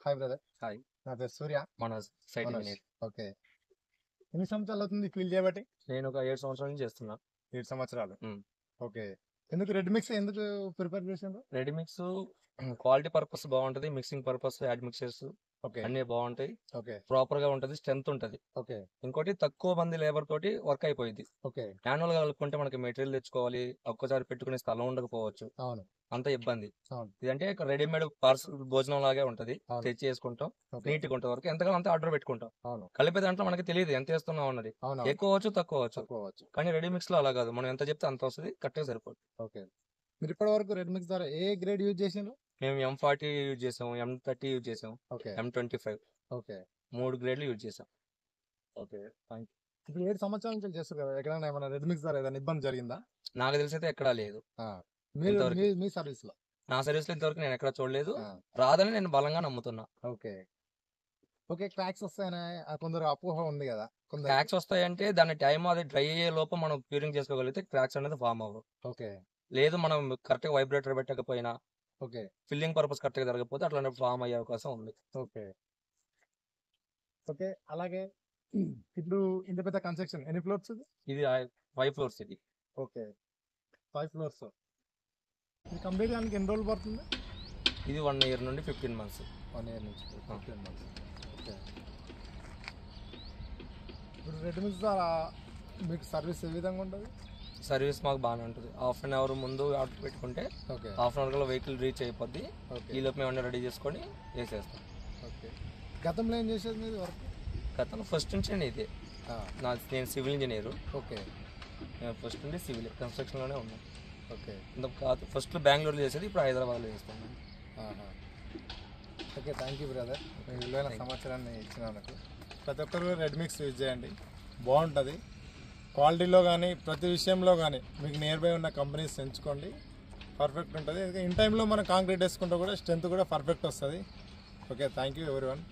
Hi brother. Hi. నా పేరు సూర్య. మన సైట్ మనోజ్. ఇంజనీర్. ఓకే. ఎన్ని సంవత్సరాలు అవుతుంది ఫీల్డ్ చేయబట్టి? నేను ఒక 7 సంవత్సరాల నుంచి చేస్తున్నా. 7 సంవత్సరాలు. మ్. ఓకే. ఎందుకు రెడ్ మిక్స్ ఎందుకు ప్రిపేర్ చేసిండ్రు? రెడీ మిక్స్ క్వాలిటీ పర్పస్ బాగుంటది, mixing purpose add mixers okay. అన్ని బాగుంటాయి, ఓకే. ప్రాపర్ గా ఉంటది, స్ట్రెంత్ ఉంటది. ఓకే. ఇంకోటి తక్కువ మంది లేబర్ తోటి వర్క్ అయిపోయింది. ఓకే. మాన్యువల్ గా కలుపుకుంటే మనకి మెటీరియల్ తెచ్చుకోవాలి, ఒక్కసారి పెట్టుకునే స్థలం ఉండకపోవచ్చు, అవును. అంత ఇబ్బంది. అవును. ఇదంటే రెడీమేడ్ పార్సల్ భోజనం లాగే ఉంటది, అవును. తెచ్చి చేసుకుంటాం, ఓకే. నీట్ గా ఉంటే వరకు ఎంతగా అంత ఆర్డర్ పెట్టుకుంటాం. అవును. కలిపే దాంట్లో మనకి తెలియదు ఎంత వేస్తున్నాం అన్నది, అవును. ఎక్కువ అవచ్చు తక్కువ అవచ్చు. తక్కువ అవ్వచ్చు. కానీ రెడీ మిక్స్ లో అలా కాదు, మనం ఎంత చెప్తే అంత వస్తుంది, కరెక్ట్గా సరిపోతుంది. ఓకే. మీరు ఇప్పటి వరకు రెడ్ మిక్స్ ద్వారా ఏ గ్రేడ్ యూజ్ చేసిండ్రు? మేము M40 యూజ్ చేసాం, M30 యూజ్ చేసాం, ఓకే. M25 okay. 3 గ్రేడ్లు యూజ్ చేసాం. ఓకే. Thank you. ఇప్పుడు 7 సంవత్సరాల నుంచి చేస్తారు కదా, ఎక్కడైనా ఏమైనా రెడ్ మిక్స్ ద్వారా ఏదైనా ఇబ్బంది జరిగిందా? నాకు తెలిసి అయితే ఎక్కడా లేదు. మీరు ఇంతవరకు. మీ సర్వీస్ లో? నా సర్వీస్ లో ఇంతవరకు నేను ఎక్కడ చూడలేదు, ఆ. రాదని నేను బలంగా నమ్ముతున్నా. ఓకే. ఓకే. క్రాక్స్ వస్తాయని కొందరు అపోహ ఉంది కదా కొందరు. క్రాక్స్ వస్తాయంటే దాని టైం అది డ్రై అయ్యే లోపు మనం క్యూరింగ్ చేసుకోగలిగితే క్రాక్స్ అనేది ఫామ్ అవ్వవు. ఓకే. లేదు మనం కరెక్ట్ గా వైబ్రేటర్ పెట్టకపోయినా, ఓకే. ఫిల్లింగ్ పర్పస్ కరెక్ట్ గా జరగకపోతే అట్లానే ఫామ్ అయ్యే అవకాశం ఉంది. ఓకే. ఓకే. అలాగే ఇప్పుడు ఇంత పెద్ద కన్స్ట్రక్షన్ ఎన్ని ఫ్లోర్స్? ఇది 5 ఫ్లోర్స్ ఇది. ఓకే. 5 ఫ్లోర్స్. ఇది కంప్లీట్ కానికి ఎన్ని రోజులు పడుతుంది? ఇది 1 ఇయర్ నుండి 15 months. 1 ఇయర్ నుంచి 15 months. ఓకే. ఇప్పుడు రెడ్ మిక్స్ ద్వారా మీకు సర్వీస్ ఏ విధంగా ఉంటుంది? సర్వీస్ మాకు బాగానే ఉంటుంది. హాఫ్ అన్ అవర్ ముందు ఆర్డర్ పెట్టుకుంటే ఓకే. హాఫ్ అన్ అవర్ కల్లా వెహికల్ రీచ్ అయిపోద్ది. ఓకే. ఈ లోపు మేము అన్నీ రెడీ చేసుకొని వేసేస్తాం. ఓకే. గతంలో ఏం చేసేది మీరు వర్క్? గతంలో ఫస్ట్ నుంచి అండి ఇదే నేను సివిల్ ఇంజనీరు. ఓకే. నేను ఫస్ట్ నుండి సివిల్ కన్స్ట్రక్షన్లోనే ఉన్నాను. ఓకే. ఫస్ట్ బెంగళూరులో చేసేది, ఇప్పుడు హైదరాబాద్లో చేస్తాను. ఓకే. థ్యాంక్ యూ బ్రదర్, మీ విలువైన సమాచారాన్ని ఇచ్చినందుకు. ప్రతి ఒక్కరు రెడ్ మిక్స్ యూజ్ చేయండి, బాగుంటుంది. క్వాలిటీలో కానీ ప్రతి విషయంలో కానీ మీకు నియర్ బై ఉన్న కంపెనీస్ ఎంచుకోండి, పర్ఫెక్ట్ ఉంటుంది. ఇన్ టైంలో మనం కాంక్రీట్ వేసుకుంటే కూడా స్ట్రెంత్ కూడా పర్ఫెక్ట్ వస్తుంది. ఓకే. Thank you everyone.